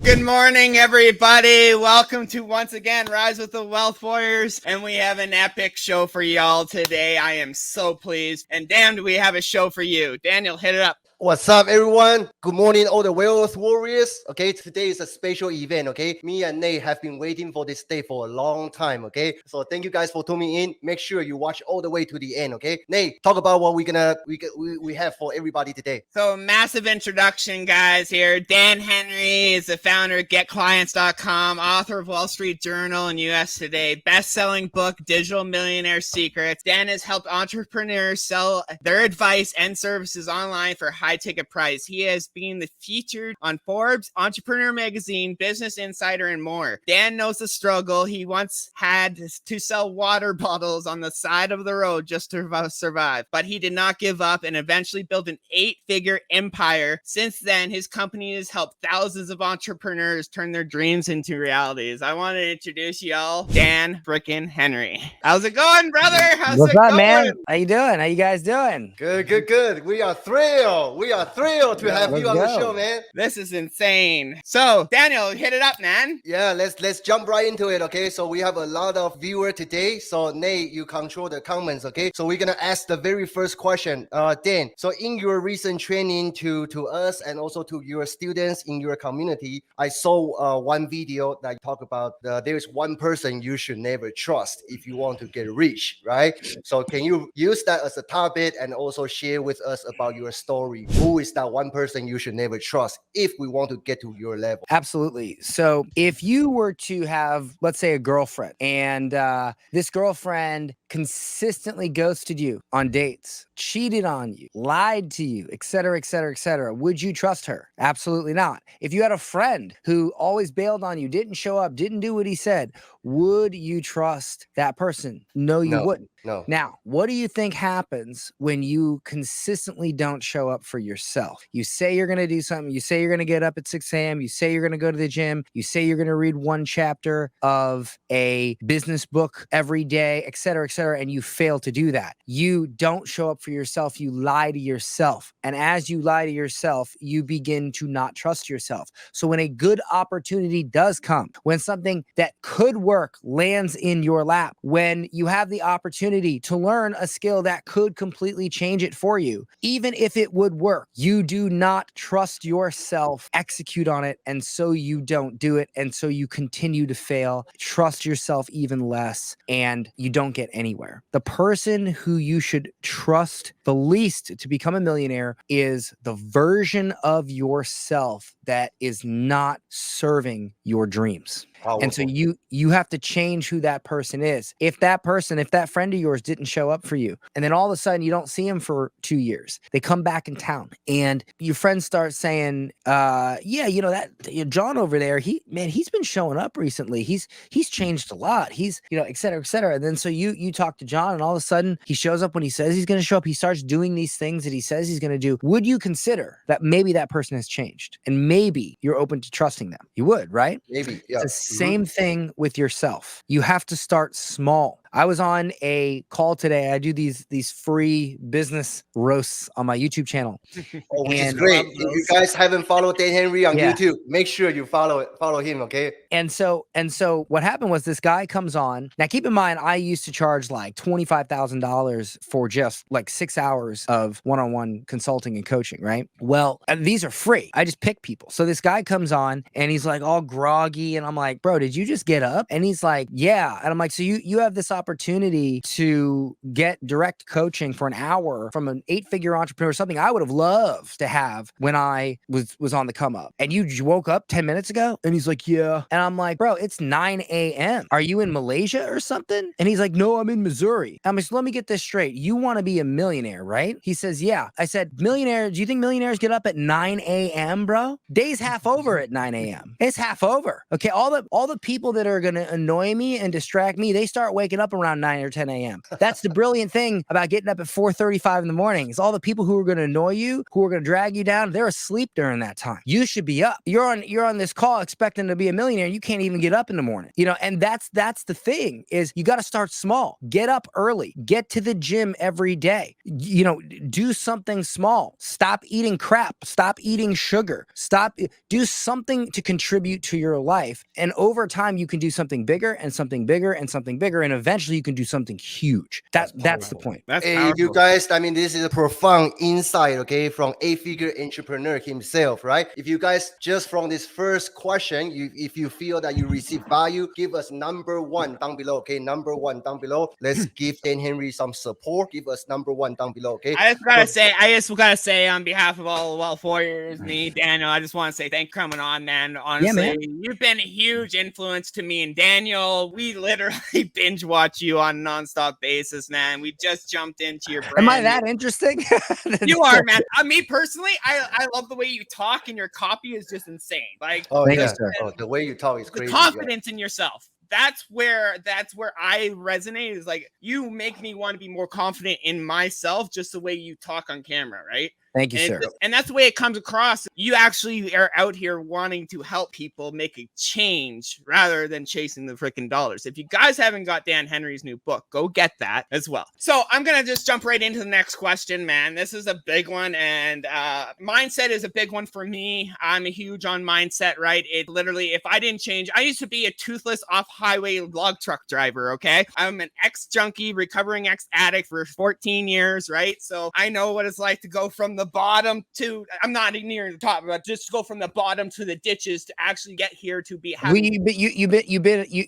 Good morning, everybody. Welcome to once again Rise with the Wealth Warriors, and we have an epic show for y'all today. I am so pleased, and damn, do we have a show for you. Daniel, hit it up. What's up, everyone? Good morning, all the Wealth Warriors. Okay, today is a special event. Okay, me and Nate have been waiting for this day for a long time. Okay, so thank you guys for tuning in. Make sure you watch all the way to the end. Okay, Nate, talk about what we have for everybody today. So, massive introduction, guys. Here, Dan Henry is the founder of GetClients.com, author of Wall Street Journal and US Today, best-selling book Digital Millionaire Secrets. Dan has helped entrepreneurs sell their advice and services online for high ticket price. He has been featured on Forbes, Entrepreneur Magazine, Business Insider, and more. Dan knows the struggle. He once had to sell water bottles on the side of the road just to survive, but he did not give up and eventually built an 8-figure empire. Since then, his company has helped thousands of entrepreneurs turn their dreams into realities. I want to introduce y'all Dan frickin' Henry. How's it going, brother? What's up, man? How you doing? How you guys doing? Good. We are thrilled. We are thrilled to have you on the show, man. This is insane. So, Daniel, hit it up, man. Yeah, let's jump right into it, okay? So we have a lot of viewers today. So Nate, you control the comments, okay? So we're gonna ask the very first question. Dan, so in your recent training to us and also to your students in your community, I saw one video that talk about there is one person you should never trust if you want to get rich, right? So can you use that as a topic and also share with us about your story? Who is that one person you should never trust if we want to get to your level? Absolutely. So if you were to have, let's say, a girlfriend, and this girlfriend consistently ghosted you on dates, cheated on you, lied to you, et cetera, would you trust her? Absolutely not. If you had a friend who always bailed on you, didn't show up, didn't do what he said, would you trust that person? No, you wouldn't. No. Now, what do you think happens when you consistently don't show up for yourself? You say you're going to do something. You say you're going to get up at 6 a.m. You say you're going to go to the gym. You say you're going to read one chapter of a business book every day, et cetera, and you fail to do that. You don't show up for yourself. You lie to yourself. And as you lie to yourself, you begin to not trust yourself. So when a good opportunity does come, when something that could work lands in your lap, when you have the opportunity to learn a skill that could completely change it for you, even if it would work, you do not trust yourself, execute on it, and so you don't do it, and so you continue to fail, trust yourself even less, and you don't get anywhere. The person who you should trust the least to become a millionaire is the version of yourself that is not serving your dreams. Powerful. And so you have to change who that person is. If that friend of yours didn't show up for you, and then all of a sudden you don't see him for 2 years, they come back in town, and your friends start saying, John over there, he's been showing up recently. He's changed a lot. He's, et cetera. And then so you talk to John, and all of a sudden he shows up when he says he's going to show up. He starts doing these things that he says he's going to do. Would you consider that maybe that person has changed, and maybe you're open to trusting them? You would, right? Maybe, yeah. It's the same thing with yourself. You have to start small. I was on a call today. I do these free business roasts on my YouTube channel. Which is great. If you guys haven't followed Dan Henry on YouTube, make sure you follow him, okay? And so what happened was this guy comes on. Now keep in mind, I used to charge like $25,000 for just like 6 hours of one-on-one consulting and coaching, right? Well, these are free. I just pick people. So this guy comes on and he's like all groggy, and I'm like, bro, did you just get up? And he's like, yeah. And I'm like, so you have this opportunity to get direct coaching for an hour from an 8-figure entrepreneur, something I would have loved to have when I was on the come up. And you woke up 10 minutes ago? And he's like, yeah. And I'm like, bro, it's 9 a.m. Are you in Malaysia or something? And he's like, no, I'm in Missouri. I'm like, so let me get this straight. You want to be a millionaire, right? He says, yeah. I said, millionaire, do you think millionaires get up at 9 a.m., bro? Day's half over at 9 a.m. It's half over. Okay, all the people that are going to annoy me and distract me, they start waking up up around 9 or 10 a.m. That's the brilliant thing about getting up at 4:35 in the morning is all the people who are going to annoy you, who are going to drag you down, they're asleep during that time. You should be up. You're on this call expecting to be a millionaire. You can't even get up in the morning, and that's the thing is you got to start small. Get up early. Get to the gym every day. Do something small. Stop eating crap. Stop eating sugar. Do something to contribute to your life. And over time, you can do something bigger and something bigger and something bigger. And eventually you can do something huge. That's the point. That's Hey, you guys, I mean, this is a profound insight, okay, from eight-figure entrepreneur himself, right? If you guys, just from this first question, if you feel that you receive value, give us number one down below, okay? Number one down below. Let's give Dan Henry some support. Give us number one down below, okay? I just gotta say on behalf of all the Wealth Warriors, me, Daniel, I just want to say thanks for coming on, man. Honestly, man. You've been a huge influence to me and Daniel. We literally binge watch you on a nonstop basis, man. We just jumped into your brand. Am I that interesting? You are, man. Me personally, I love the way you talk, and your copy is just insane. Like, Thank you, sir. The way you talk is the crazy. confidence in yourself. That's where I resonate, is like, you make me want to be more confident in myself, just the way you talk on camera, right? Thank you, sir. And that's the way it comes across. You actually are out here wanting to help people make a change rather than chasing the freaking dollars. If you guys haven't got Dan Henry's new book, go get that as well. So I'm going to just jump right into the next question, man. This is a big one. And mindset is a big one for me. I'm a huge on mindset, right? It literally, if I didn't change, I used to be a toothless off-highway log truck driver, okay? I'm an ex-junkie, recovering ex-addict for 14 years, right? So I know what it's like to go from the bottom to, I'm not near the top, but just go from the bottom to the ditches to actually get here to be having.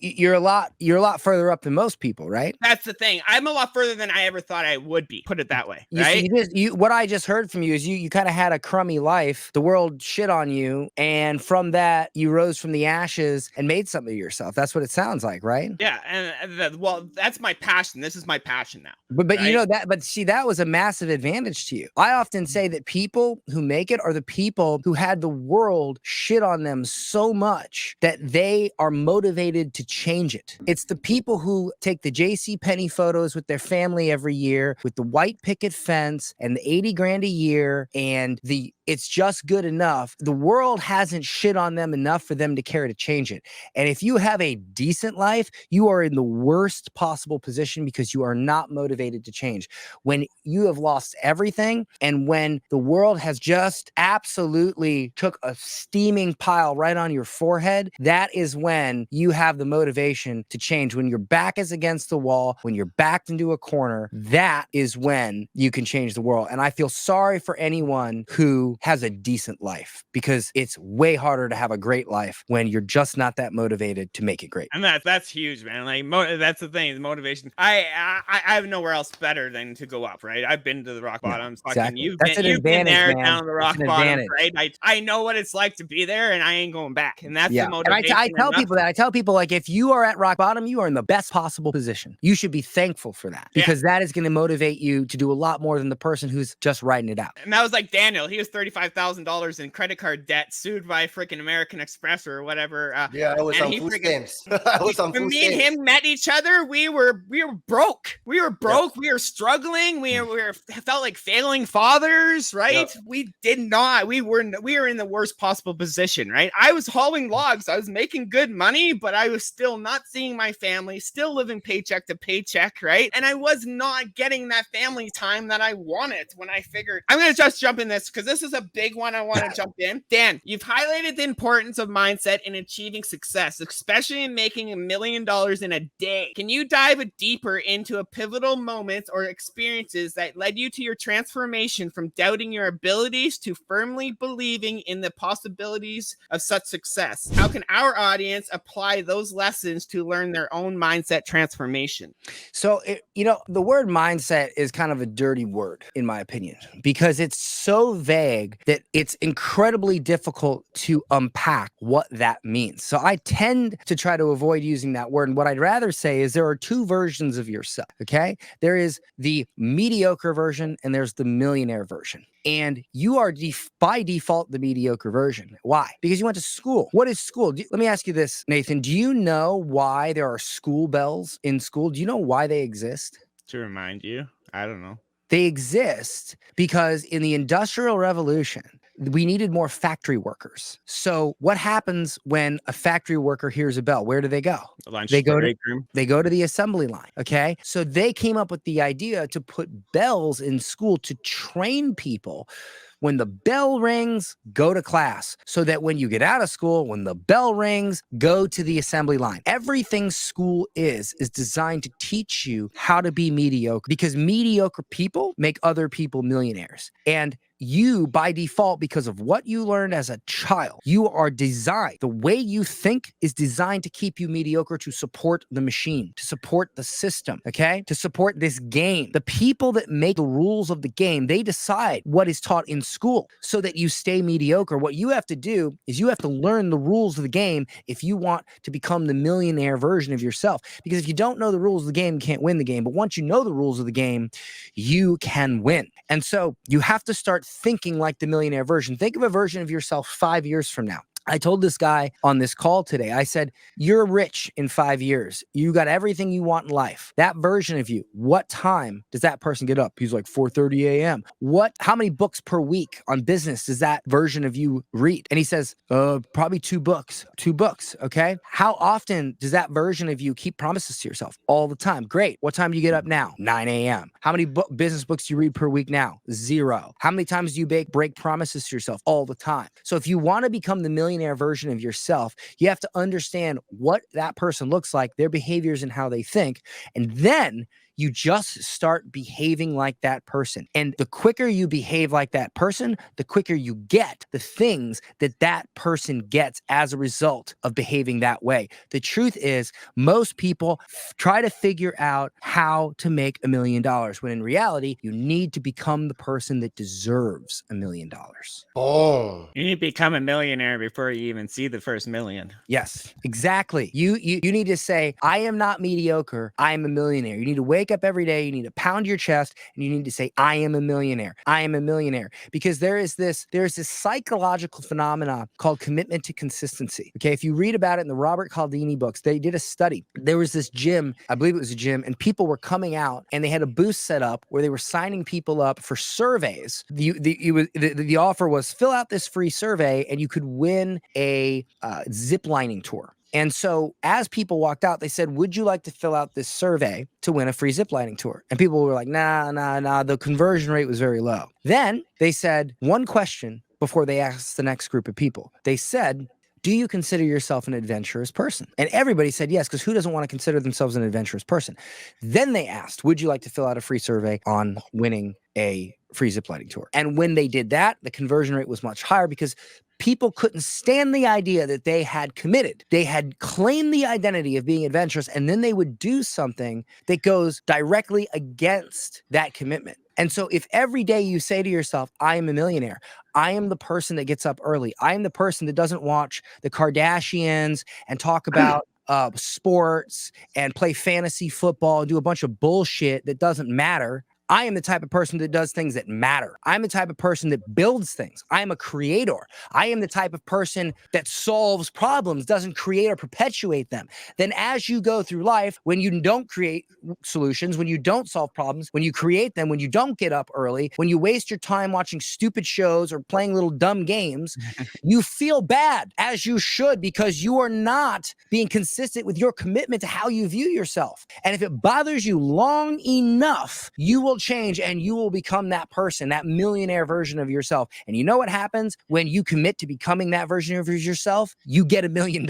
You're a lot further up than most people, right? That's the thing. I'm a lot further than I ever thought I would be. Put it that way, right? What I just heard from you is you kind of had a crummy life. The world shit on you, and from that you rose from the ashes and made something of yourself. That's what it sounds like, right? Yeah, and well, that's my passion. This is my passion now. But right? But see, that was a massive advantage to you. I often say that people who make it are the people who had the world shit on them so much that they are motivated to change it. It's the people who take the JCPenney photos with their family every year with the white picket fence and the 80 grand a year and it's just good enough. The world hasn't shit on them enough for them to care to change it. And if you have a decent life, you are in the worst possible position because you are not motivated to change. When you have lost everything and when the world has just absolutely took a steaming pile right on your forehead, that is when you have the motivation to change. When your back is against the wall, when you're backed into a corner, that is when you can change the world. And I feel sorry for anyone who has a decent life because it's way harder to have a great life when you're just not that motivated to make it great. And that's huge, man. Like that's the thing, the motivation. I have nowhere else better than to go up, right? I've been to the rock bottom. Yeah, exactly. You've That's been there, man. down the rock bottom, right? I know what it's like to be there, and I ain't going back. And that's the motivation. And I tell people that. I tell people, like, if you are at rock bottom, you are in the best possible position. You should be thankful for that because that is going to motivate you to do a lot more than the person who's just riding it out. And that was like Daniel. He was $35,000 in credit card debt, sued by freaking American Express or whatever. I was on food stamps. When me and him met each other, we were broke. We were broke. Yeah. We were struggling. We felt like failing fathers, right? Yeah. We did not. We were in the worst possible position, right? I was hauling logs. I was making good money, but I was still not seeing my family, still living paycheck to paycheck, right? And I was not getting that family time that I wanted when I figured I'm going to just jump in this because this is a big one I want to jump in. Dan, you've highlighted the importance of mindset in achieving success, especially in making $1 million in a day. Can you dive deeper into a pivotal moments or experiences that led you to your transformation from doubting your abilities to firmly believing in the possibilities of such success? How can our audience apply those lessons to learn their own mindset transformation? So, the word mindset is kind of a dirty word, in my opinion, because it's so vague that it's incredibly difficult to unpack what that means. So I tend to try to avoid using that word. And what I'd rather say is there are two versions of yourself, okay? There is the mediocre version and there's the millionaire version. version. And you are by default the mediocre version. Why? Because you went to school. What is school? Let me ask you this, Nathan. Do you know why there are school bells in school? Do you know why they exist? To remind you, I don't know. They exist because in the Industrial Revolution, we needed more factory workers. So what happens when a factory worker hears a bell? Where do they go? They go to the assembly line. Okay. So they came up with the idea to put bells in school to train people. When the bell rings, go to class. So that when you get out of school, when the bell rings, go to the assembly line. Everything school is designed to teach you how to be mediocre, because mediocre people make other people millionaires. And you, by default, because of what you learned as a child, you are designed. The way you think is designed to keep you mediocre, to support the machine, to support the system, okay? To support this game. The people that make the rules of the game, they decide what is taught in school so that you stay mediocre. What you have to do is you have to learn the rules of the game if you want to become the millionaire version of yourself. Because if you don't know the rules of the game, you can't win the game. But once you know the rules of the game, you can win. And so you have to start thinking like the millionaire version. Think of a version of yourself 5 years from now. I told this guy on this call today, I said, you're rich in 5 years. You got everything you want in life. That version of you, what time does that person get up? He's like 4:30 a.m. How many books per week on business does that version of you read? And he says, probably 2 books. 2 books. Okay. How often does that version of you keep promises to yourself? All the time. Great. What time do you get up now? 9 a.m. How many business books do you read per week now? 0. How many times do you break promises to yourself? All the time. So if you want to become the millionaire version of yourself, you have to understand what that person looks like, their behaviors and how they think. And then you just start behaving like that person. And the quicker you behave like that person, the quicker you get the things that that person gets as a result of behaving that way. The truth is, most people try to figure out how to make $1 million, when in reality, you need to become the person that deserves $1 million. Oh. You need to become a millionaire before you even see the first million. Yes, exactly. You need to say, I am not mediocre. I am a millionaire. You need to wake up every day. You need to pound your chest and you need to say, I am a millionaire. I am a millionaire. Because there is this psychological phenomena called commitment to consistency. Okay. If you read about it in the Robert Cialdini books, they did a study. There was this gym, I believe it was a gym, and people were coming out and they had a booth set up where they were signing people up for surveys. The offer was fill out this free survey and you could win a zip lining tour. And so as people walked out, they said, would you like to fill out this survey to win a free ziplining tour? And people were like, nah. The conversion rate was very low. Then they said one question before they asked the next group of people. They said, do you consider yourself an adventurous person? And everybody said yes, because who doesn't want to consider themselves an adventurous person? Then they asked, would you like to fill out a free survey on winning a free ziplining tour? And when they did that, the conversion rate was much higher because people couldn't stand the idea that they had committed. They had claimed the identity of being adventurous, and then they would do something that goes directly against that commitment. And so if every day you say to yourself, I am a millionaire, I am the person that gets up early, I am the person that doesn't watch the Kardashians and talk about sports and play fantasy football and do a bunch of bullshit that doesn't matter. I am the type of person that does things that matter. I'm the type of person that builds things. I am a creator. I am the type of person that solves problems, doesn't create or perpetuate them. Then as you go through life, when you don't create solutions, when you don't solve problems, when you create them, when you don't get up early, when you waste your time watching stupid shows or playing little dumb games, you feel bad, as you should, because you are not being consistent with your commitment to how you view yourself. And if it bothers you long enough, you will change and you will become that person, that millionaire version of yourself. And you know what happens when you commit to becoming that version of yourself? You get $1 million.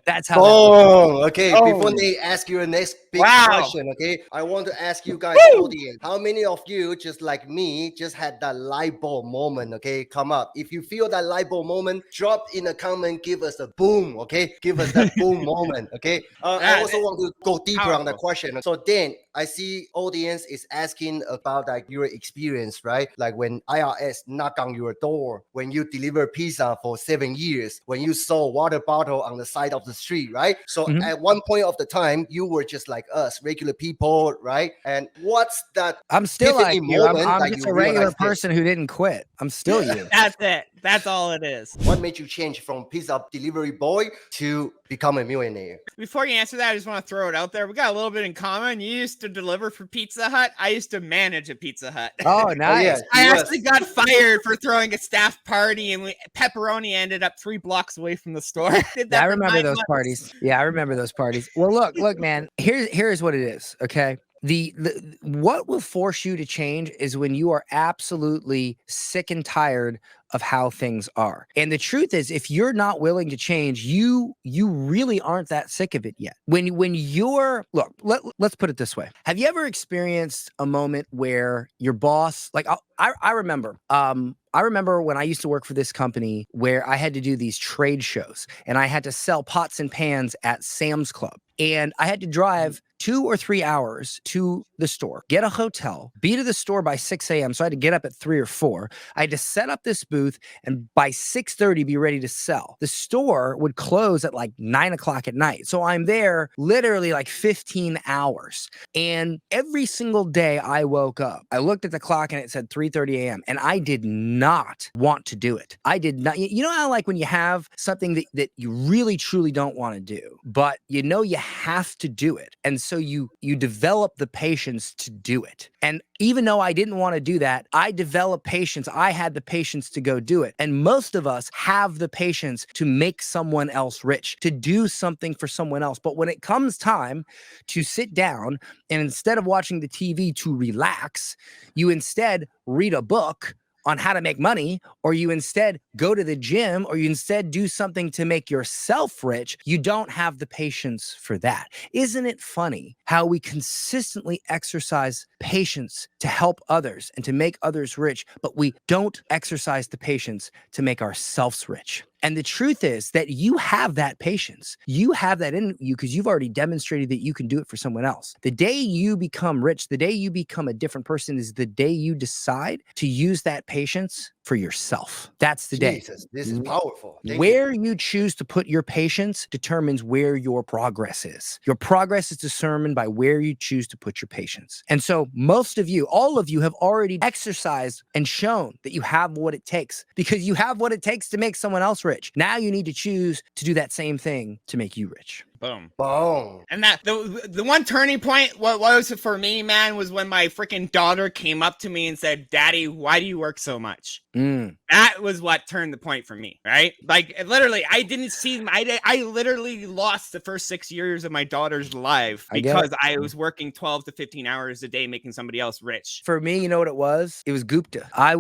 That's how. Oh, okay. Before they ask you the next big question, okay, I want to ask you guys, audience, how many of you, just like me, just had that light bulb moment? Okay, come up. If you feel that light bulb moment, drop in a comment, give us a boom. Okay, give us that boom moment. Okay. I also want to go deeper on the question. So Dan, I see audience is asking about like your experience, right? Like when IRS knock on your door, when you deliver pizza for 7 years, when you saw water bottle on the side of the street, right? So at one point of the time, you were just like us, regular people, right? And what's that I'm still like epiphany you. moment I'm that just you a regular realized this? person who didn't quit. I'm still you. That's it. That's all it is. What made you change from pizza delivery boy to become a millionaire? Before you answer that, I just want to throw it out there. We got a little bit in common. You used to deliver for Pizza Hut. I used to manage a Pizza Hut. Oh, nice. yeah. I Yes. actually got fired for throwing a staff party, and pepperoni ended up 3 blocks away from the store. Did that I for remember 9 those months. parties. Yeah, I remember those parties. Well, look, man. Here's what it is. Okay. The what will force you to change is when you are absolutely sick and tired of how things are. And the truth is, if you're not willing to change, you really aren't that sick of it yet. When you're let's put it this way. Have you ever experienced a moment where your boss, like I remember when I used to work for this company where I had to do these trade shows and I had to sell pots and pans at Sam's Club. And I had to drive 2 or 3 hours to the store, get a hotel, be to the store by 6 a.m. So I had to get up at 3 or 4. I had to set up this booth and by 6:30 be ready to sell. The store would close at like 9 o'clock at night. So I'm there literally like 15 hours. And every single day I woke up, I looked at the clock and it said 3:30 a.m. And I did not want to do it. I did not. You know how like when you have something that you really truly don't want to do, but you know you have to do it. And so you develop the patience to do it. And even though I didn't want to do that, I developed patience. I had the patience to go do it. And most of us have the patience to make someone else rich, to do something for someone else. But when it comes time to sit down and instead of watching the TV to relax, you instead read a book on how to make money, or you instead go to the gym, or you instead do something to make yourself rich, you don't have the patience for that. Isn't it funny how we consistently exercise patience to help others and to make others rich, but we don't exercise the patience to make ourselves rich? And the truth is that you have that patience. You have that in you because you've already demonstrated that you can do it for someone else. The day you become rich, the day you become a different person is the day you decide to use that patience for yourself. That's the day. Jesus, this is powerful. Thank Where you choose to put your patience determines where your progress is. Your progress is determined by where you choose to put your patience. And so most of you, all of you have already exercised and shown that you have what it takes because you have what it takes to make someone else rich. Now you need to choose to do that same thing to make you rich. Boom. Boom. And that the one turning point, what was it for me, man, was when my freaking daughter came up to me and said, "Daddy, why do you work so much?" That was what turned the point for me, right? Like literally, I didn't see. I literally lost the first 6 years of my daughter's life because I was working 12 to 15 hours a day, making somebody else rich. For me, you know what it was? It was Gupta. I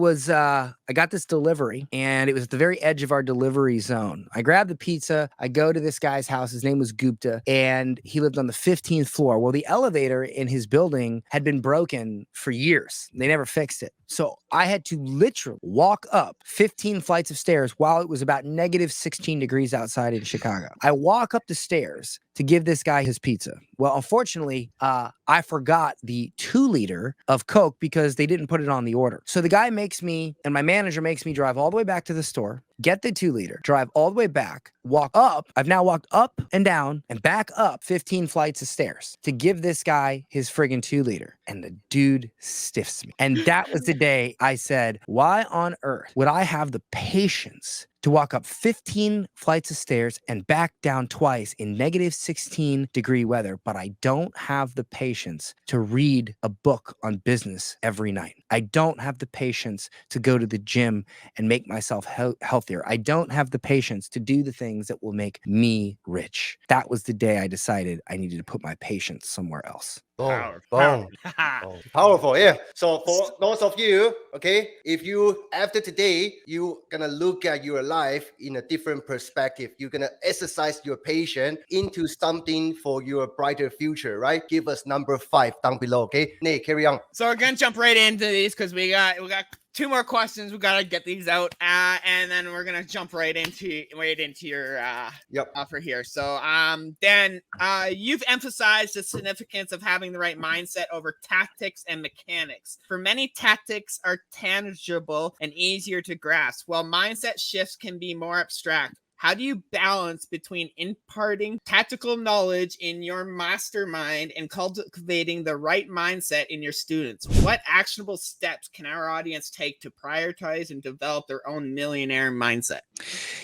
got this delivery and it was at the very edge of our delivery zone. I grabbed the pizza. I go to this guy's house. His name was Gupta and he lived on the 15th floor. Well, the elevator in his building had been broken for years. They never fixed it. So I had to literally walk up 15 flights of stairs while it was about negative 16 degrees outside in Chicago. I walk up the stairs to give this guy his pizza. Well, unfortunately, I forgot the 2-liter of Coke because they didn't put it on the order. So the guy makes me, and my manager makes me drive all the way back to the store, get the 2-liter, drive all the way back, walk up. I've now walked up and down and back up 15 flights of stairs to give this guy his friggin' 2-liter. And the dude stiffs me. And that was the day I said, why on earth would I have the patience to walk up 15 flights of stairs and back down twice in negative 16 degree weather, but I don't have the patience to read a book on business every night. I don't have the patience to go to the gym and make myself healthier. I don't have the patience to do the things that will make me rich. That was the day I decided I needed to put my patience somewhere else. Boom, boom, boom. Powerful, yeah. So for those of you, okay, if you, after today, you gonna look at your life in a different perspective. You're gonna exercise your patience into something for your brighter future, right? Give us number 5 down below, okay? Nate, carry on. So we're gonna jump right into these because we got 2 more questions. We got to get these out. And then we're going to jump right into your offer here. So, Dan, you've emphasized the significance of having the right mindset over tactics and mechanics. For many, tactics are tangible and easier to grasp, while mindset shifts can be more abstract. How do you balance between imparting tactical knowledge in your mastermind and cultivating the right mindset in your students? What actionable steps can our audience take to prioritize and develop their own millionaire mindset?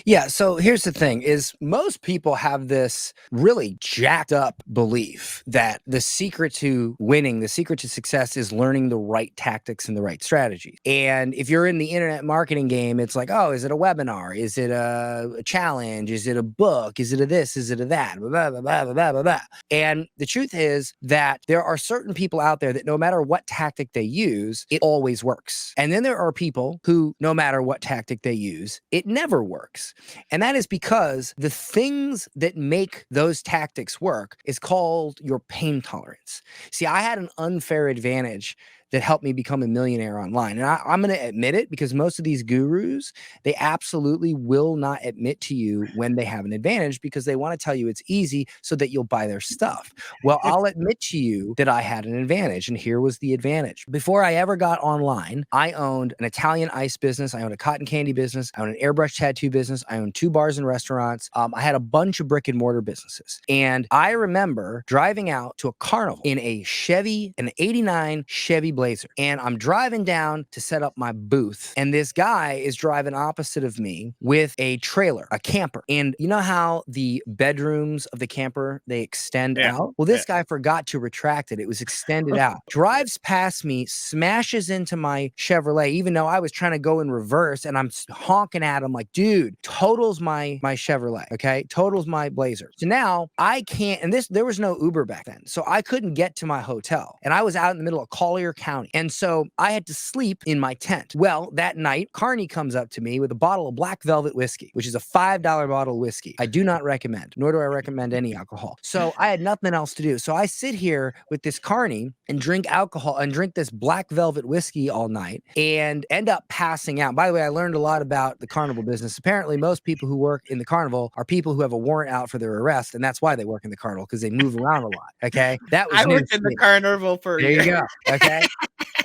Yeah, so here's the thing is most people have this really jacked up belief that the secret to winning, the secret to success is learning the right tactics and the right strategy. And if you're in the internet marketing game, it's like, oh, is it a webinar? Is it a challenge? Is it a book? Is it a this? Is it a that? Blah, blah, blah, blah, blah, blah, blah. And the truth is that there are certain people out there that no matter what tactic they use, it always works. And then there are people who, no matter what tactic they use, it never works. And that is because the things that make those tactics work is called your pain tolerance. See, I had an unfair advantage that helped me become a millionaire online. And I'm going to admit it because most of these gurus, they absolutely will not admit to you when they have an advantage because they want to tell you it's easy so that you'll buy their stuff. Well, I'll admit to you that I had an advantage, and here was the advantage. Before I ever got online, I owned an Italian ice business. I owned a cotton candy business. I owned an airbrush tattoo business. I owned 2 bars and restaurants. I had a bunch of brick and mortar businesses. And I remember driving out to a carnival in a Chevy, an 89 Chevy Blazer. And I'm driving down to set up my booth. And this guy is driving opposite of me with a trailer, a camper. And you know how the bedrooms of the camper, they extend out? Well, this guy forgot to retract it. It was extended out. Drives past me, smashes into my Chevrolet, even though I was trying to go in reverse. And I'm honking at him like, dude, totals my Chevrolet, okay? Totals my Blazer. So now I can't, and there was no Uber back then. So I couldn't get to my hotel. And I was out in the middle of Collier County. And so I had to sleep in my tent. Well, that night, Carney comes up to me with a bottle of Black Velvet whiskey, which is a $5 bottle of whiskey. I do not recommend, nor do I recommend any alcohol. So I had nothing else to do. So I sit here with this Carney and drink alcohol and drink this Black Velvet whiskey all night and end up passing out. By the way, I learned a lot about the carnival business. Apparently, most people who work in the carnival are people who have a warrant out for their arrest, and that's why they work in the carnival, because they move around a lot. Okay, that was I worked in the carnival for a year. There you go. Okay.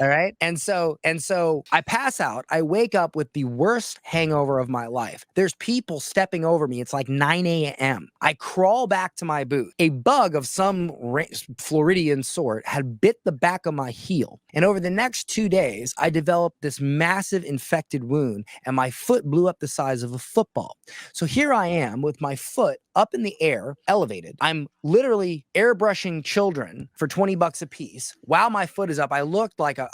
All right. And so I pass out. I wake up with the worst hangover of my life. There's people stepping over me. It's like 9 a.m. I crawl back to my booth. A bug of some Floridian sort had bit the back of my heel. And over the next 2 days, I developed this massive infected wound and my foot blew up the size of a football. So here I am with my foot up in the air, elevated. I'm literally airbrushing children for $20 a piece while my foot is up. I looked like a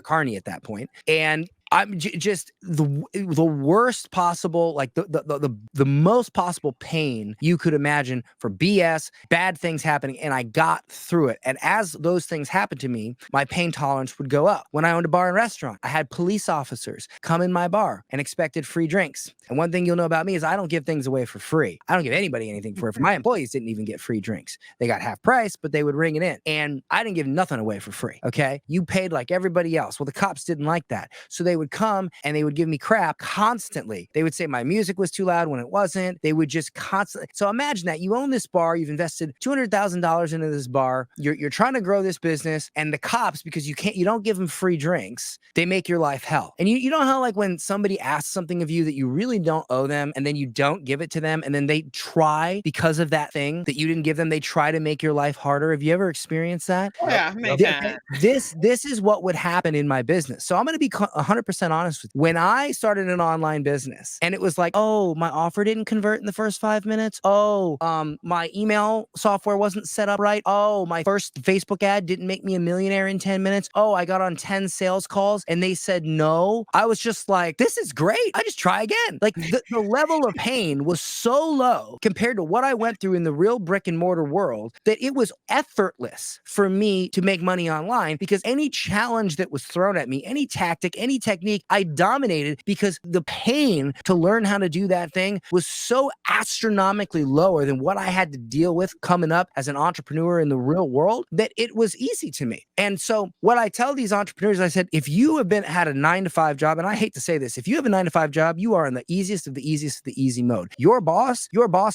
carny at that point. And I'm just the worst possible, like the most possible pain you could imagine for BS, bad things happening. And I got through it. And as those things happened to me, my pain tolerance would go up. When I owned a bar and restaurant, I had police officers come in my bar and expected free drinks. And one thing you'll know about me is I don't give things away for free. I don't give anybody anything for free. My employees didn't even get free drinks. They got half price, but they would ring it in. And I didn't give nothing away for free. Okay. You paid like everybody else. Well, the cops didn't like that. So they would come and they would give me crap constantly. They would say my music was too loud when it wasn't. They would just constantly. So imagine that you own this bar, you've invested $200,000 into this bar. You're trying to grow this business, and the cops, because you don't give them free drinks, they make your life hell. And you know how like when somebody asks something of you that you really don't owe them, and then you don't give it to them, and then they try, because of that thing that you didn't give them, they try to make your life harder. Have you ever experienced that? Oh, yeah, this is what would happen in my business. So I'm going to be 100% honest with you. When I started an online business and it was like, oh, my offer didn't convert in the first 5 minutes. Oh, my email software wasn't set up right. Oh, my first Facebook ad didn't make me a millionaire in 10 minutes. Oh, I got on 10 sales calls and they said no. I was just like, this is great. I just try again. Like the level of pain was so low compared to what I went through in the real brick and mortar world that it was effortless for me to make money online, because any challenge that was thrown at me, any tactic, any technique, technique. I dominated because the pain to learn how to do that thing was so astronomically lower than what I had to deal with coming up as an entrepreneur in the real world that it was easy to me. And so what I tell these entrepreneurs, I said, if you have had a 9-to-5 job, and I hate to say this, if you have a 9-to-5 job, you are in the easiest of the easiest of the easy mode. Your boss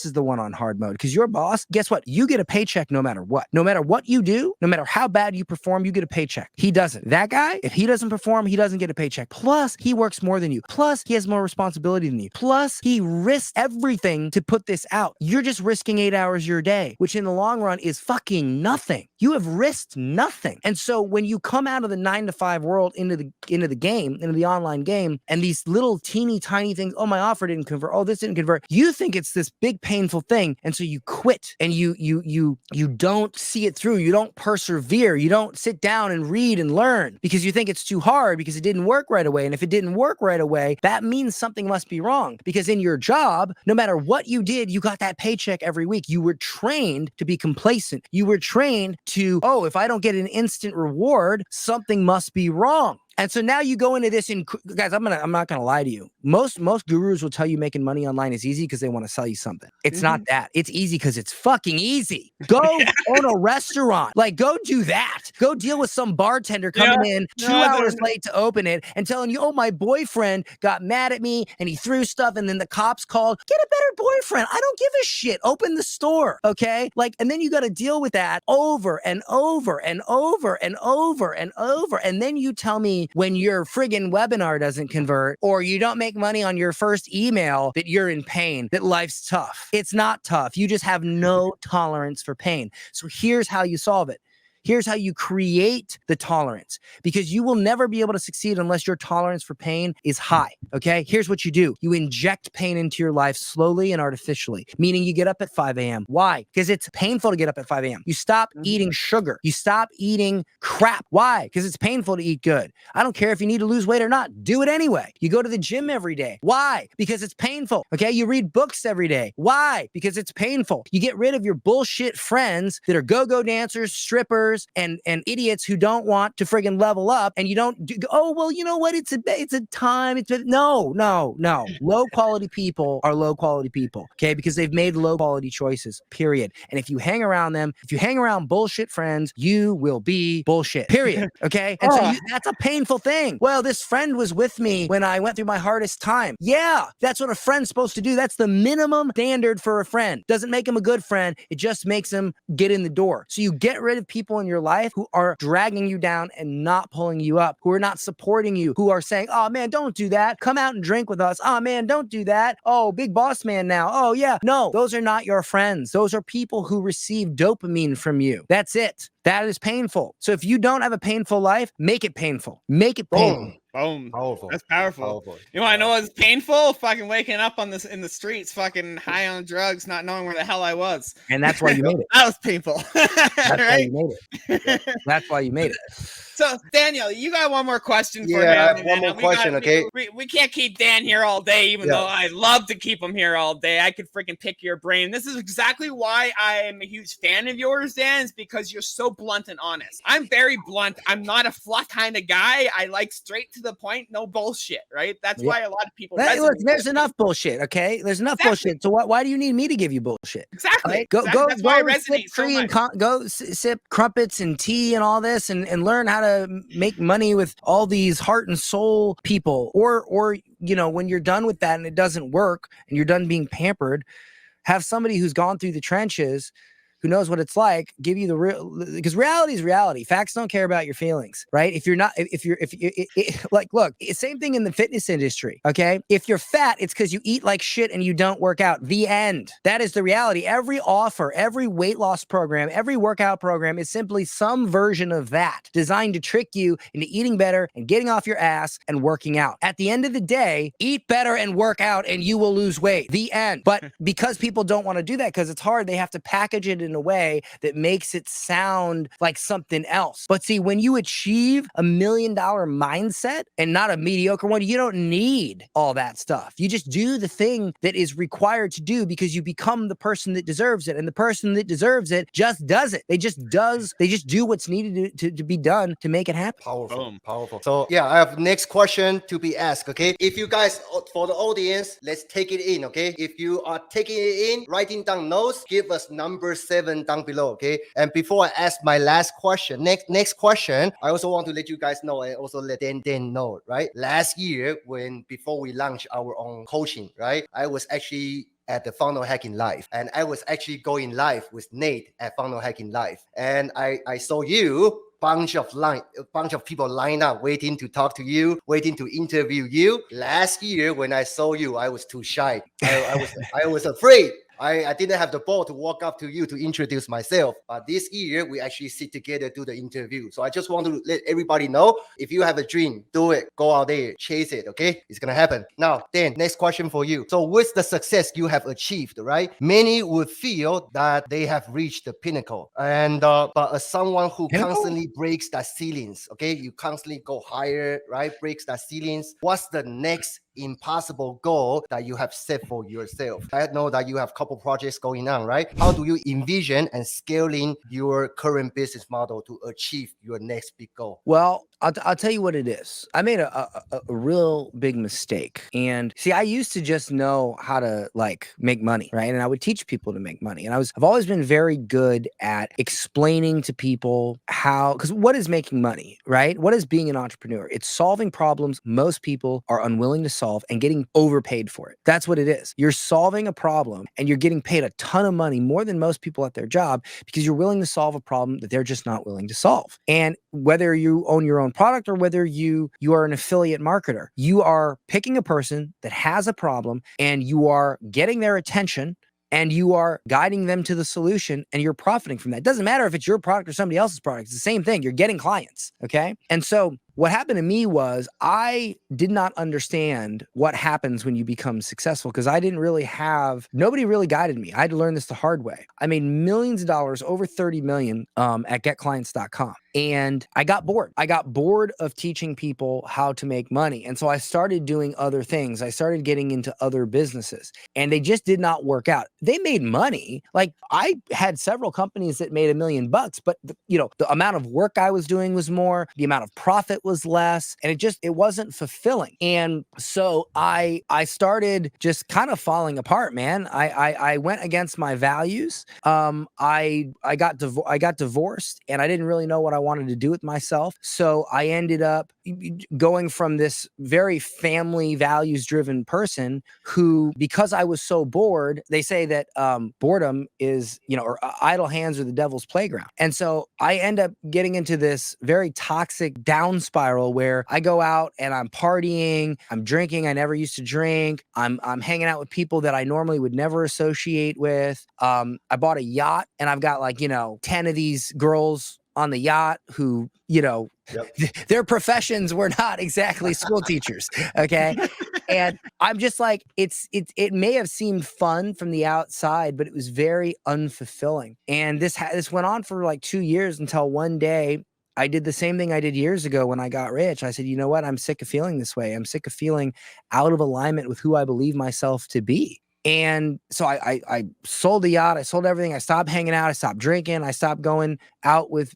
is the one on hard mode, because your boss, guess what? You get a paycheck no matter what. No matter what you do, no matter how bad you perform, you get a paycheck. He doesn't. That guy, if he doesn't perform, he doesn't get a paycheck. Plus, he works more than you. Plus, he has more responsibility than you. Plus, he risks everything to put this out. You're just risking 8 hours your day, which in the long run is fucking nothing. You have risked nothing. And so when you come out of the 9-to-5 world into the game, into the online game, and these little teeny tiny things, oh, my offer didn't convert, oh, this didn't convert, you think it's this big painful thing, and so you quit, and you don't see it through. You don't persevere. You don't sit down and read and learn because you think it's too hard because it didn't work right away. And if it didn't work right away, that means something must be wrong, because in your job, no matter what you did, you got that paycheck every week. You were trained to be complacent. You were trained to, oh, if I don't get an instant reward, something must be wrong. And so now you go into this, and guys, I'm not gonna lie to you. Most gurus will tell you making money online is easy because they want to sell you something. It's not that. It's easy because it's fucking easy. Go own a restaurant. Like, go do that. Go deal with some bartender coming in 2 hours late to open it and telling you, oh, my boyfriend got mad at me and he threw stuff, and then the cops called. Get a better boyfriend. I don't give a shit. Open the store. Okay. Like, and then you got to deal with that over and over and over and over and over. And then you tell me when your friggin' webinar doesn't convert, or you don't make money on your first email, that you're in pain, that life's tough. It's not tough. You just have no tolerance for pain. So here's how you solve it. Here's how you create the tolerance, because you will never be able to succeed unless your tolerance for pain is high. Okay. Here's what you do. You inject pain into your life slowly and artificially, meaning you get up at 5 a.m. Why? Because it's painful to get up at 5 a.m. You stop eating sugar. You stop eating crap. Why? Because it's painful to eat good. I don't care if you need to lose weight or not. Do it anyway. You go to the gym every day. Why? Because it's painful. Okay. You read books every day. Why? Because it's painful. You get rid of your bullshit friends that are go-go dancers, strippers, and idiots who don't want to friggin' level up, and you don't do, oh, well, you know what? It's a time. No. Low quality people are low quality people. Okay. Because they've made low quality choices, period. And if you hang around them, if you hang around bullshit friends, you will be bullshit, period. Okay. And so that's a painful thing. Well, this friend was with me when I went through my hardest time. Yeah. That's what a friend's supposed to do. That's the minimum standard for a friend. Doesn't make him a good friend. It just makes him get in the door. So you get rid of people in your life who are dragging you down and not pulling you up, who are not supporting you, who are saying, oh man, don't do that. Come out and drink with us. Oh man, don't do that. Oh, big boss man now. Oh yeah. No, those are not your friends. Those are people who receive dopamine from you. That's it. That is painful. So if you don't have a painful life, make it painful. Make it painful. Boom. Powerful. That's powerful. You want to know what's painful? Fucking waking up in the streets, fucking high on drugs, not knowing where the hell I was. And that's why you made it. That was painful. That's right? why you made it. That's why you made it. So, Daniel, you got one more question for him? Yeah, one more question, okay? We can't keep Dan here all day, even though I'd love to keep him here all day. I could freaking pick your brain. This is exactly why I am a huge fan of yours, Dan, is because you're so blunt and honest. I'm very blunt. I'm not a fluff kind of guy. I like straight to the point, no bullshit, right? That's why a lot of people look, there's enough bullshit, okay? There's enough bullshit. So why do you need me to give you bullshit? Exactly. Right? Go That's why it resonates so much. Go sip crumpets and tea and all this and learn how to make money with all these heart and soul people, or you know, when you're done with that and it doesn't work and you're done being pampered, have somebody who's gone through the trenches, who knows what it's like, give you the real, because reality is reality. Facts don't care about your feelings, right? If you're like, look, same thing in the fitness industry, okay? If you're fat, it's because you eat like shit and you don't work out. The end. That is the reality. Every offer, every weight loss program, every workout program is simply some version of that, designed to trick you into eating better and getting off your ass and working out. At the end of the day, eat better and work out and you will lose weight. The end. But because people don't want to do that because it's hard, they have to package it in in a way that makes it sound like something else. But see, when you achieve $1 million mindset and not a mediocre one, you don't need all that stuff. You just do the thing that is required to do because you become the person that deserves it. And the person that deserves it just does it. They just do what's needed to be done to make it happen. Powerful, Boom. powerful. So yeah, I have next question to be asked. Okay, if you guys, for the audience, let's take it in. Okay, if you are taking it in, writing down notes, give us number 7 down below. Okay, and before I ask my last question, next question, I also want to let you guys know and also let Dan know. Right, last year before we launched our own coaching, right, I was actually at the Funnel Hacking Live, and I was actually going live with Nate at Funnel Hacking Live, and I saw you. Bunch of people lined up waiting to talk to you, waiting to interview you. Last year when I saw you, I was too shy. I was afraid. I didn't have the ball to walk up to you to introduce myself. But this year, we actually sit together, do the interview. So I just want to let everybody know, if you have a dream, do it. Go out there, chase it, okay? It's going to happen. Now, Dan, next question for you. So with the success you have achieved, right? Many would feel that they have reached the pinnacle. And but as someone who constantly breaks that ceilings, okay? You constantly go higher, right? Breaks that ceilings. What's the next impossible goal that you have set for yourself? I know that you have a couple projects going on, right? How do you envision and scaling your current business model to achieve your next big goal? Well, I'll tell you what it is. I made a real big mistake. And see, I used to just know how to like make money, right? And I would teach people to make money. And I've always been very good at explaining to people how, because what is making money, right? What is being an entrepreneur? It's solving problems most people are unwilling to solve and getting overpaid for it. That's what it is. You're solving a problem and you're getting paid a ton of money, more than most people at their job, because you're willing to solve a problem that they're just not willing to solve. And whether you own your own product or whether you are an affiliate marketer, you are picking a person that has a problem and you are getting their attention and you are guiding them to the solution and you're profiting from that. It doesn't matter if it's your product or somebody else's product. It's the same thing. You're getting clients. Okay. And so what happened to me was I did not understand what happens when you become successful because nobody really guided me. I had to learn this the hard way. I made millions of dollars, over 30 million at getclients.com. And I got bored. I got bored of teaching people how to make money. And so I started doing other things. I started getting into other businesses and they just did not work out. They made money. Like I had several companies that made $1 million, but the amount of work I was doing was more, the amount of profit was less, and it wasn't fulfilling. And so I started just kind of falling apart, man. I went against my values. I got divorced and I didn't really know what I wanted to do with myself. So I ended up going from this very family values driven person who, because I was so bored, they say that boredom is, or idle hands are the devil's playground. And so I end up getting into this very toxic down spiral where I go out and I'm partying, I'm drinking. I never used to drink. I'm hanging out with people that I normally would never associate with. I bought a yacht and I've got 10 of these girls on the yacht who, their professions were not exactly school teachers. Okay. And I'm just like, it may have seemed fun from the outside, but it was very unfulfilling. And this went on for like 2 years until one day I did the same thing I did years ago when I got rich. I said, you know what? I'm sick of feeling this way. I'm sick of feeling out of alignment with who I believe myself to be. And so I sold the yacht. I sold everything. I stopped hanging out. I stopped drinking. I stopped going out with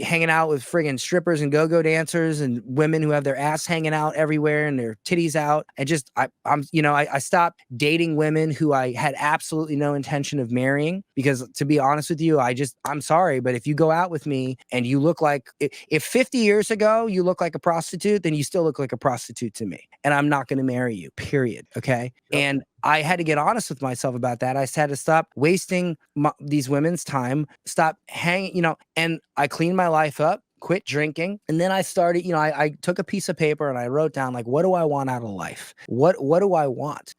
hanging out with friggin' strippers and go-go dancers and women who have their ass hanging out everywhere and their titties out. And just I stopped dating women who I had absolutely no intention of marrying, because to be honest with you, I'm sorry, but if you go out with me and you look like, if 50 years ago you look like a prostitute, then you still look like a prostitute to me, and I'm not going to marry you, period. Okay. Yep. And I had to get honest with myself about that. I had to stop wasting these women's time, stop hanging, and I cleaned my life up, quit drinking. And then I started, I took a piece of paper and I wrote down, what do I want out of life? What do I want?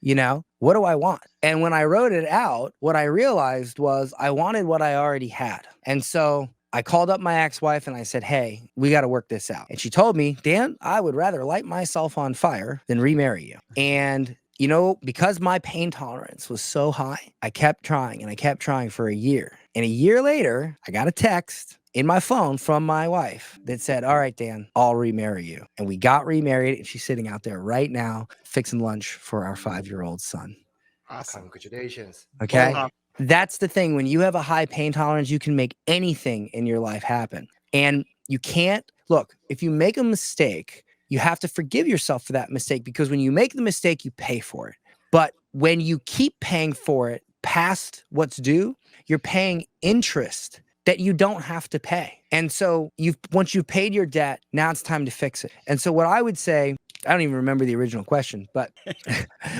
What do I want? And when I wrote it out, what I realized was I wanted what I already had. And so I called up my ex-wife and I said, hey, we got to work this out. And she told me, Dan, I would rather light myself on fire than remarry you. And you know, because my pain tolerance was so high, I kept trying and I kept trying for a year. And a year later, I got a text in my phone from my wife that said, all right, Dan, I'll remarry you. And we got remarried, and she's sitting out there right now fixing lunch for our 5-year-old son. Awesome. Congratulations. Okay. Boom. That's the thing. When you have a high pain tolerance, you can make anything in your life happen. And you can't look, if you make a mistake, you have to forgive yourself for that mistake, because when you make the mistake, you pay for it. But when you keep paying for it past what's due, you're paying interest that you don't have to pay. And so once you've paid your debt, now it's time to fix it. And so what I would say, I don't even remember the original question, but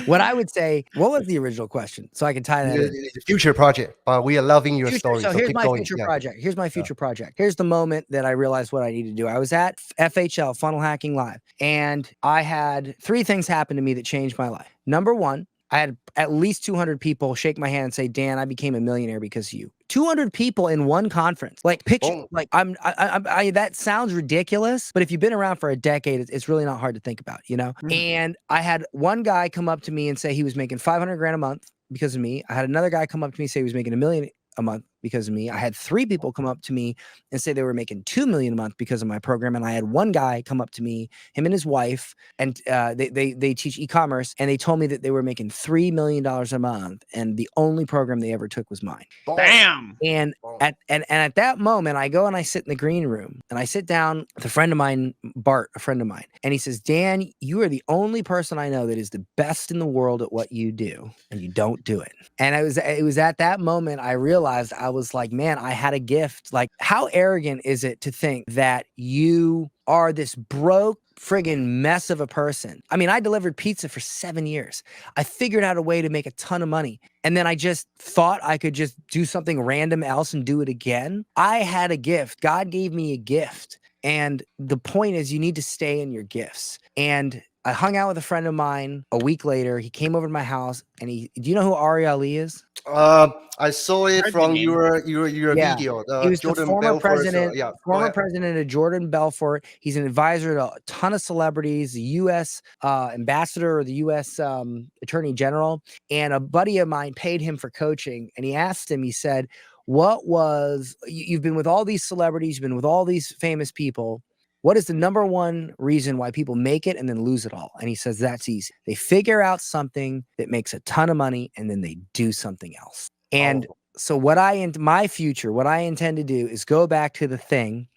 what I would say, what was the original question? So I can tie that in. It's a future project, but we are loving your story. So So here's keep my going. future Yeah. project. Here's my future project. Here's the moment that I realized what I need to do. I was at FHL, Funnel Hacking Live, and I had 3 things happen to me that changed my life. Number 1, I had at least 200 people shake my hand and say, Dan, I became a millionaire because of you. 200 people in one conference. Like, picture, Boom. like that sounds ridiculous, but if you've been around for a decade, it's really not hard to think about, you know? Mhm. And I had one guy come up to me and say he was making 500 grand a month because of me. I had another guy come up to me and say he was making $1 million a month because of me. I had 3 people come up to me and say they were making $2 million a month because of my program. And I had one guy come up to me, him and his wife, and they teach e-commerce, and they told me that they were making $3 million a month, and the only program they ever took was mine. Boom. Bam. And Boom. at that moment, I go and I sit in the green room, and I sit down with a friend of mine, Bart, a friend of mine, and he says, Dan, you are the only person I know that is the best in the world at what you do, and you don't do it. And it was at that moment I realized, I was like, man, I had a gift. Like, how arrogant is it to think that you are this broke friggin' mess of a person? I mean, I delivered pizza for 7 years. I figured out a way to make a ton of money. And then I just thought I could just do something random else and do it again. I had a gift. God gave me a gift. And the point is, you need to stay in your gifts. And I hung out with a friend of mine a week later. He came over to my house, and do you know who Ari Ali is? I saw it Heard the from name. your Yeah. video. He was Jordan the former Belfort's, president, yeah. Go former ahead. president of Jordan Belfort. He's an advisor to a ton of celebrities, the U.S. Ambassador or the U.S. Attorney General. And a buddy of mine paid him for coaching, and he asked him, he said, you've been with all these celebrities, you've been with all these famous people. What is the number one reason why people make it and then lose it all? And he says, that's easy. They figure out something that makes a ton of money, and then they do something else. And so what I intend to do is go back to the thing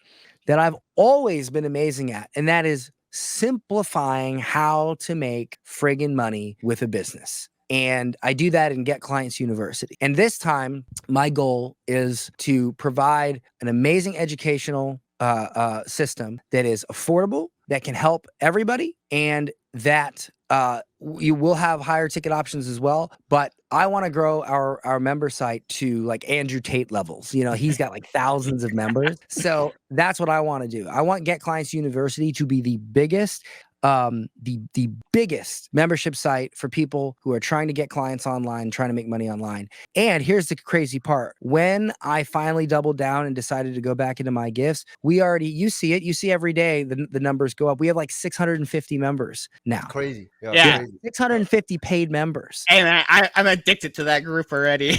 that I've always been amazing at, and that is simplifying how to make friggin' money with a business. And I do that in Get Clients University. And this time, my goal is to provide an amazing educational system that is affordable, that can help everybody, and that you will have higher ticket options as well. But I want to grow our member site to like Andrew Tate levels. You know, he's got like thousands of members. So that's what I want to do. I want Get Clients University to be the biggest membership site for people who are trying to get clients online, trying to make money online. And here's the crazy part. When I finally doubled down and decided to go back into my gifts, you see it. You see every day the numbers go up. We have like 650 members now. Crazy. Yeah. Crazy. 650 paid members. Hey, man, I'm addicted to that group already.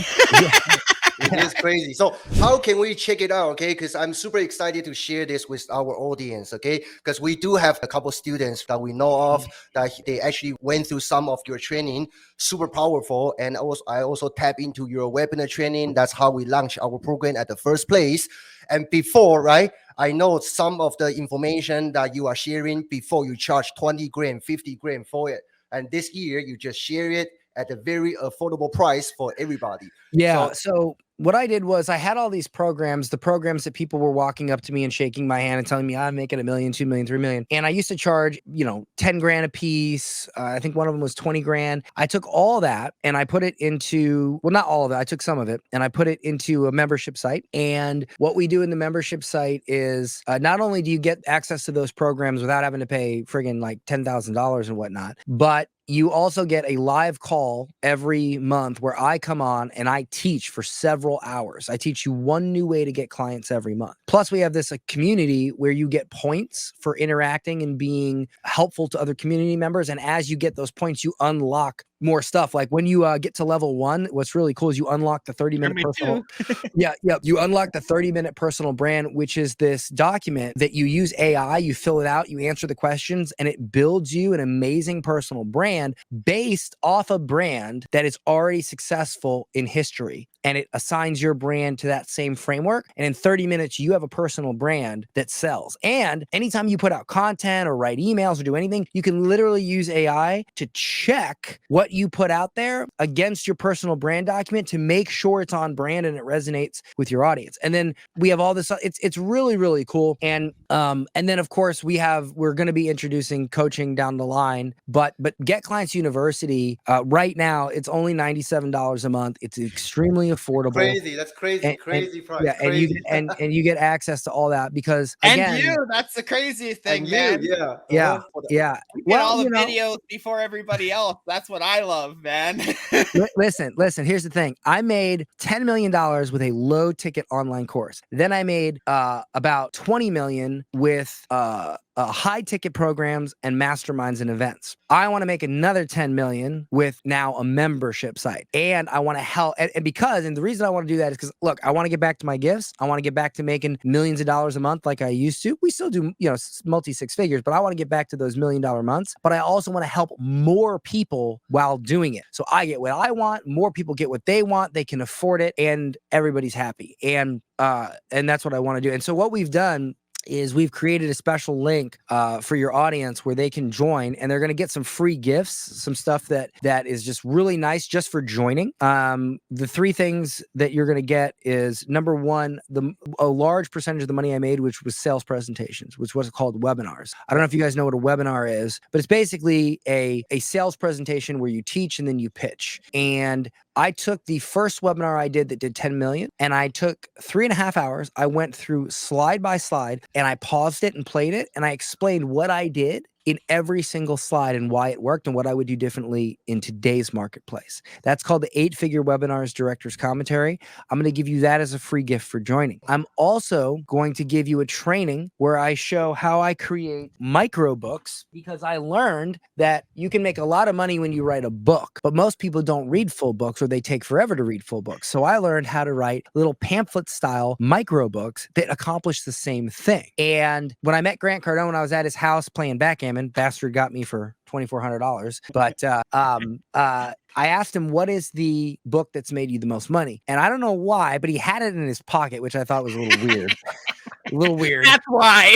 It is crazy. So how can we check it out? Okay, because I'm super excited to share this with our audience. Okay, because we do have a couple students that we know of that they actually went through some of your training, super powerful. And I also tap into your webinar training. That's how we launched our program at the first place. And before, right, I know some of the information that you are sharing before you charge 20 grand, 50 grand for it. And this year you just share it at a very affordable price for everybody. Yeah. So what I did was I had all these programs, the programs that people were walking up to me and shaking my hand and telling me I'm making $1 million, $2 million, $3 million. And I used to charge, 10 grand a piece. I think one of them was 20 grand. I took all that and I put it into, well, not all of it. I took some of it and I put it into a membership site. And what we do in the membership site is not only do you get access to those programs without having to pay friggin' like $10,000 and whatnot, but you also get a live call every month where I come on and I teach for several hours. I teach you one new way to get clients every month. Plus, we have this community where you get points for interacting and being helpful to other community members. And as you get those points, you unlock more stuff. Like when you get to level 1, what's really cool is you unlock the 30-minute personal. You unlock the 30-minute personal brand, which is this document that you use AI, you fill it out, you answer the questions, and it builds you an amazing personal brand based off a brand that is already successful in history. And it assigns your brand to that same framework. And in 30 minutes, you have a personal brand that sells. And anytime you put out content or write emails or do anything, you can literally use AI to check what you put out there against your personal brand document to make sure it's on brand and it resonates with your audience. And then we have all this, it's really, really cool. And then of course we're going to be introducing coaching down the line, but Get Clients University, right now, it's only $97 a month. It's extremely affordable. Crazy. That's crazy. And, Crazy price. Yeah, Crazy. and you get access to all that because again, and that's the craziest thing, and man. yeah. Yeah. You get all the videos before everybody else. That's what I love, man. Listen, here's the thing. I made $10 million with a low ticket online course. Then I made about 20 million with high ticket programs and masterminds and events. I want to make another 10 million with now a membership site. And I want to help. And the reason I want to do that is because, look, I want to get back to my gifts. I want to get back to making millions of dollars a month like I used to. We still do, multi 6 figures, but I want to get back to those $1 million months. But I also want to help more people while doing it. So I get what I want. More people get what they want. They can afford it and everybody's happy. And that's what I want to do. And so what we've done is we've created a special link for your audience where they can join and they're going to get some free gifts, some stuff that is just really nice just for joining. The 3 things that you're going to get is, number 1, a large percentage of the money I made, which was sales presentations, which was called webinars. I don't know if you guys know what a webinar is, but it's basically a sales presentation where you teach and then you pitch. And I took the first webinar I did that did 10 million and I took 3.5 hours. I went through slide by slide and I paused it and played it. And I explained what I did in every single slide and why it worked and what I would do differently in today's marketplace. That's called the 8-Figure Webinars Director's Commentary. I'm going to give you that as a free gift for joining. I'm also going to give you a training where I show how I create micro books, because I learned that you can make a lot of money when you write a book, but most people don't read full books or they take forever to read full books. So I learned how to write little pamphlet style micro books that accomplish the same thing. And when I met Grant Cardone, I was at his house playing backgammon. Bastard got me for $2,400. But I asked him, what is the book that's made you the most money? And I don't know why, but he had it in his pocket, which I thought was a little weird. That's why.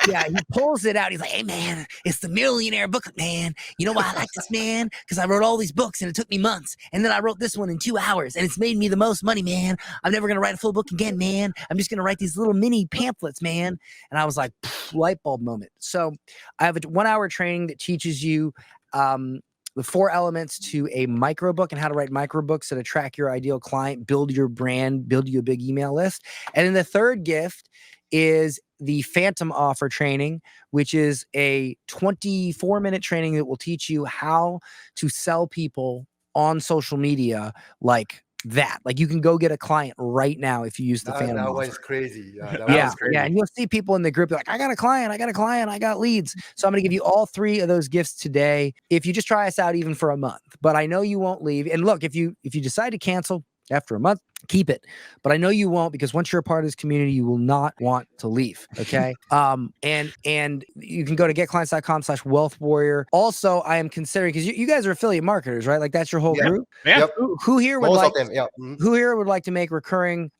Yeah, he pulls it out. He's like, hey, man, it's the Millionaire book, man. You know why I like this, man? Because I wrote all these books and it took me months. And then I wrote this one in 2 hours and it's made me the most money, man. I'm never going to write a full book again, man. I'm just going to write these little mini pamphlets, man. And I was like, light bulb moment. So I have a 1-hour training that teaches you the 4 elements to a micro book and how to write micro books that attract your ideal client, build your brand, build you a big email list. And then the third gift is the Phantom Offer training, which is a 24-minute training that will teach you how to sell people on social media like that. Like you can go get a client right now if you use the Phantom Offer. That one's crazy. Yeah. And you'll see people in the group like, I got a client, I got leads. So I'm going to give you all 3 of those gifts today if you just try us out even for a month. But I know you won't leave. And look, if you decide to cancel after a month, keep it. But I know you won't, because once you're a part of this community, you will not want to leave. Okay. And you can go to getclients.com/wealth warrior. Also, I am considering, because you guys are affiliate marketers, right? Like that's your whole group. Yeah. Yep. Who here would Most like of them, yeah. Mm-hmm. Who here would like to make recurring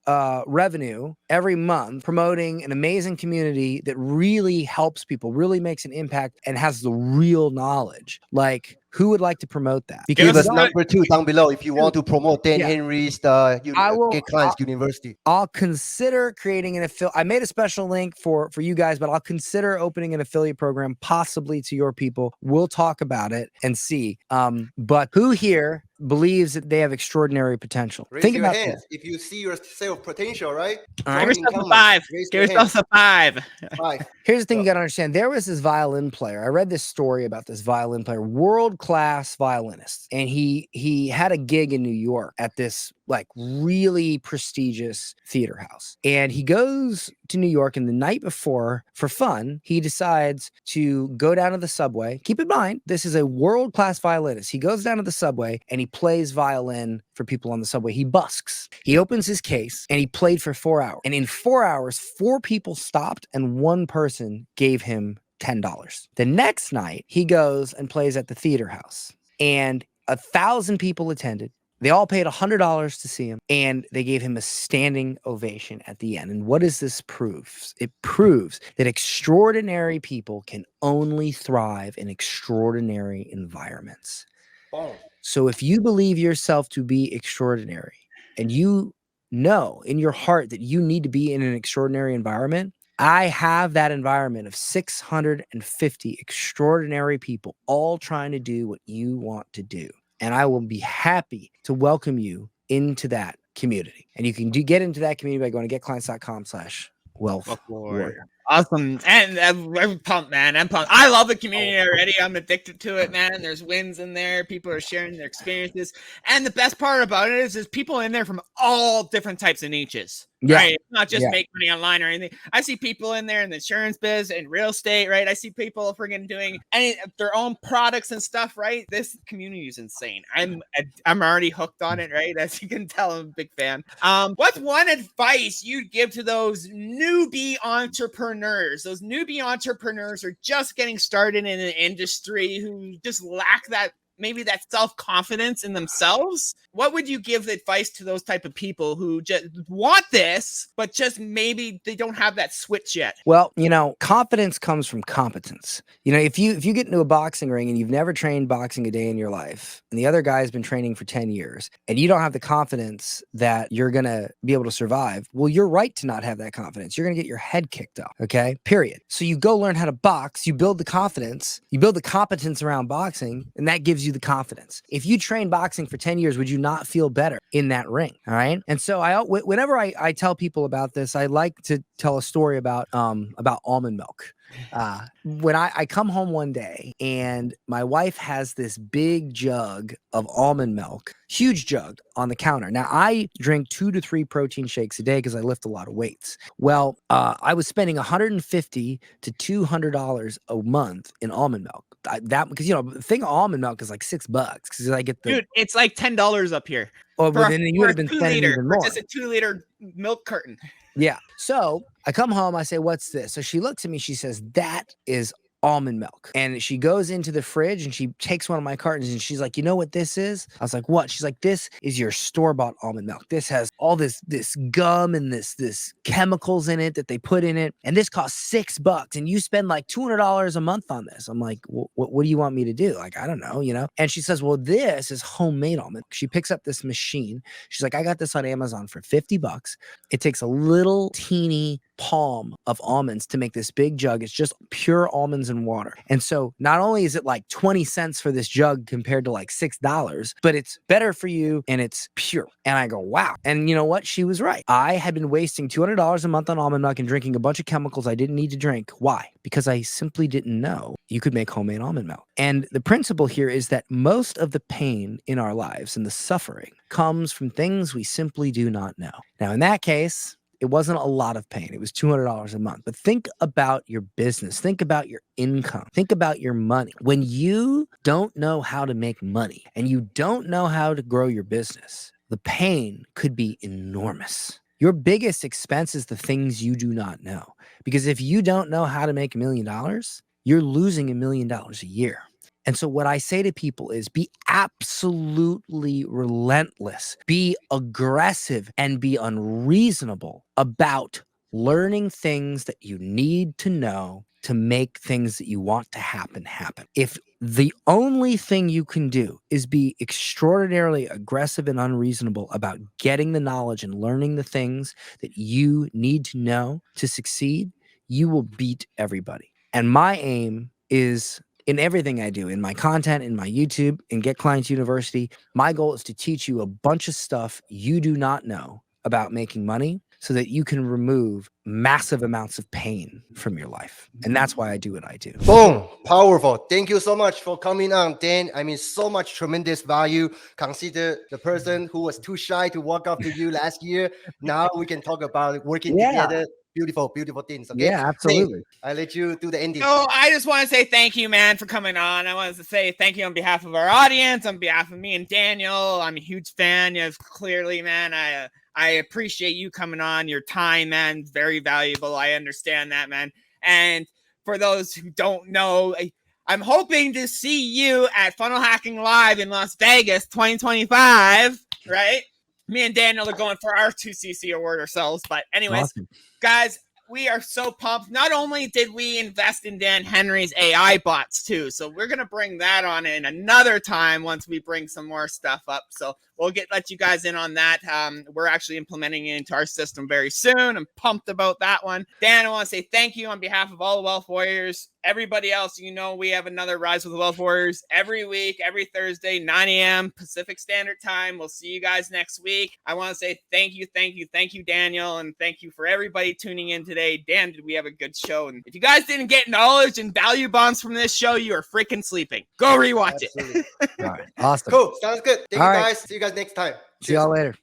revenue every month, promoting an amazing community that really helps people, really makes an impact, and has the real knowledge? Like, who would like to promote that? Give us number 2 down below if you want to promote Dan Henry's Get Clients University. I'll consider creating an affiliate. I made a special link for you guys, but I'll consider opening an affiliate program possibly to your people. We'll talk about it and see. But who here believes that they have extraordinary potential? Raise your hands if you see your sales potential, right? All right. Give yourself a 5. Give yourself a 5. 5. Here's the thing you got to understand. There was this violin player. I read this story about this violin player, world-class violinist. And he had a gig in New York at this like really prestigious theater house. And he goes to New York, and the night before, for fun, he decides to go down to the subway. Keep in mind, this is a world-class violinist. He goes down to the subway and he plays violin for people on the subway. He busks. He opens his case and he played for 4 hours. And in 4 hours, 4 people stopped and 1 person gave him $10. The next night, he goes and plays at the theater house, and 1,000 people attended. They all paid $100 to see him, and they gave him a standing ovation at the end. And what does this prove? It proves that extraordinary people can only thrive in extraordinary environments. Boom. So if you believe yourself to be extraordinary, and you know in your heart that you need to be in an extraordinary environment, I have that environment of 650 extraordinary people all trying to do what you want to do. And I will be happy to welcome you into that community. And you can get into that community by going to getclients.com/wealth warrior. Awesome. And I'm pumped, man. I'm pumped. I love the community already. I'm addicted to it, man. There's wins in there. People are sharing their experiences. And the best part about it is people in there from all different types of niches. Yeah. Right. It's not just make money online or anything. I see people in there in the insurance biz and real estate, right? I see people friggin' doing their own products and stuff, right? This community is insane. I'm already hooked on it, right? As you can tell, I'm a big fan. What's one advice you'd give to those newbie entrepreneurs? Those newbie entrepreneurs are just getting started in an industry who just lack that, maybe that self-confidence in themselves. What would you give advice to those type of people who just want this, but just maybe they don't have that switch yet? Well, confidence comes from competence. If you get into a boxing ring and you've never trained boxing a day in your life, and the other guy's been training for 10 years, and you don't have the confidence that you're going to be able to survive, well, you're right to not have that confidence. You're going to get your head kicked off, okay? Period. So you go learn how to box, you build the confidence, you build the competence around boxing, and that gives you the confidence. If you train boxing for 10 years, would you not feel better in that ring? All right. And so whenever I tell people about this, I like to tell a story about almond milk. When I come home one day and my wife has this big jug of almond milk, huge jug on the counter. Now I drink 2 to 3 protein shakes a day because I lift a lot of weights. Well, I was spending $150 to $200 a month in almond milk. Because the thing of almond milk is like $6 because I get the dude. It's like $10 up here. Oh, well, then you would have been spending even more. Just a 2-liter milk carton. Yeah. So I come home, I say, "What's this?" So she looks at me, she says, "That is almond milk." And she goes into the fridge and she takes one of my cartons and she's like, "You know what this is?" I was like, "What?" She's like, "This is your store-bought almond milk. This has all this gum and this chemicals in it that they put in it. And this costs $6 and you spend like $200 a month on this." I'm like, what do you want me to do? Like, I don't know, And she says, "Well, this is homemade almond." She picks up this machine. She's like, "I got this on Amazon for $50. It takes a little teeny palm of almonds to make this big jug. It's just pure almonds and water." And so not only is it like 20 cents for this jug compared to like $6, but it's better for you and it's pure. And I go, wow. And you know what? She was right. I had been wasting $200 a month on almond milk and drinking a bunch of chemicals I didn't need to drink. Why? Because I simply didn't know you could make homemade almond milk. And the principle here is that most of the pain in our lives and the suffering comes from things we simply do not know. Now, in that case, it wasn't a lot of pain. It was $200 a month. But think about your business. Think about your income. Think about your money. When you don't know how to make money and you don't know how to grow your business, the pain could be enormous. Your biggest expense is the things you do not know. Because if you don't know how to make $1 million, you're losing $1 million a year. And so what I say to people is be absolutely relentless, be aggressive, and be unreasonable about learning things that you need to know to make things that you want to happen. If the only thing you can do is be extraordinarily aggressive and unreasonable about getting the knowledge and learning the things that you need to know to succeed, you will beat everybody. And my aim is, in everything I do, in my content, in my YouTube, in Get Clients University, my goal is to teach you a bunch of stuff you do not know about making money so that you can remove massive amounts of pain from your life. And that's why I do what I do. Boom, powerful. Thank you so much for coming on, Dan. I mean, so much tremendous value. Consider the person who was too shy to walk up to you last year. Now we can talk about working together. Beautiful, beautiful things. Okay. Yeah, absolutely. Nate, I let you do the ending. So I just want to say thank you, man, for coming on. I wanted to say thank you on behalf of our audience, on behalf of me and Daniel. I'm a huge fan. You know, clearly, man, I appreciate you coming on. Your time, man, very valuable. I understand that, man. And for those who don't know, I'm hoping to see you at Funnel Hacking Live in Las Vegas 2025, right? Me and Daniel are going for our 2cc award ourselves. But anyways, Awesome. Guys, we are so pumped. Not only did we invest in Dan Henry's AI bots too, so we're going to bring that on in another time once we bring some more stuff up. So we'll let you guys in on that. We're actually implementing it into our system very soon. I'm pumped about that one. Dan, I want to say thank you on behalf of all the Wealth Warriors. Everybody else, you know, we have another Rise with the Wealth Warriors every week, every Thursday, 9 a.m. Pacific Standard Time. We'll see you guys next week. I want to say thank you, Daniel, and thank you for everybody tuning in today. Dan, did we have a good show? And if you guys didn't get knowledge and value bombs from this show, you are freaking sleeping. Go rewatch it. All right. Awesome. Cool. Sounds good. Thank All you right. guys. See you guys next time. See y'all later.